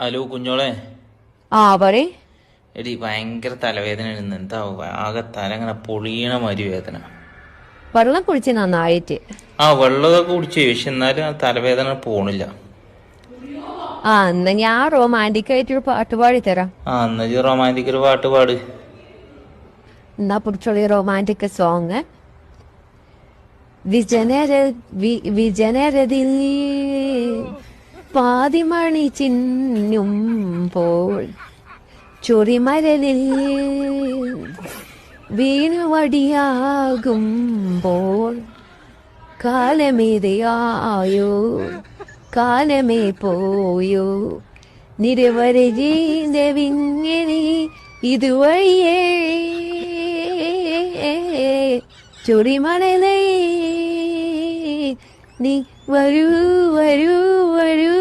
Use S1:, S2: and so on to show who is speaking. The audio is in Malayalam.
S1: ഹലോ കുഞ്ഞോളെ.
S2: ആ പറയ്.
S1: എടി ഭയങ്കര തലവേദന എന്താ ആകെ തല ഇങ്ങനെ പൊളിയണ മാതിരി വേദന.
S2: വെള്ളം കുടിച്ച് നന്നായിട്ട്.
S1: ആ വെള്ളമൊക്കെ കുടിച്ചു, പക്ഷെ എന്നാലും ആ തലവേദന പോണില്ല.
S2: ആ എന്നാ ഞാൻ റൊമാൻറ്റിക് ആയിട്ടൊരു പാട്ട് പാടി തരാം.
S1: ആ എന്നാ റൊമാൻറ്റിക് ഒരു പാട്ട് പാട്.
S2: എന്നാ പിടിച്ചോളി റൊമാൻറ്റിക് സോങ്. വിജനര വിജനരതിൽ പാതിമണി ചിന്നുമ്പോൾ ചൊറിമരലിൽ വീണുവടിയാകുമ്പോൾ കാലമേതയായോ കാലമേ പോയോ നിരവധി ജീവിതവിങ്ങിനി ഇതുവഴിയേ ചൊറിമണലേ നീ വരൂ വരൂ വരൂ.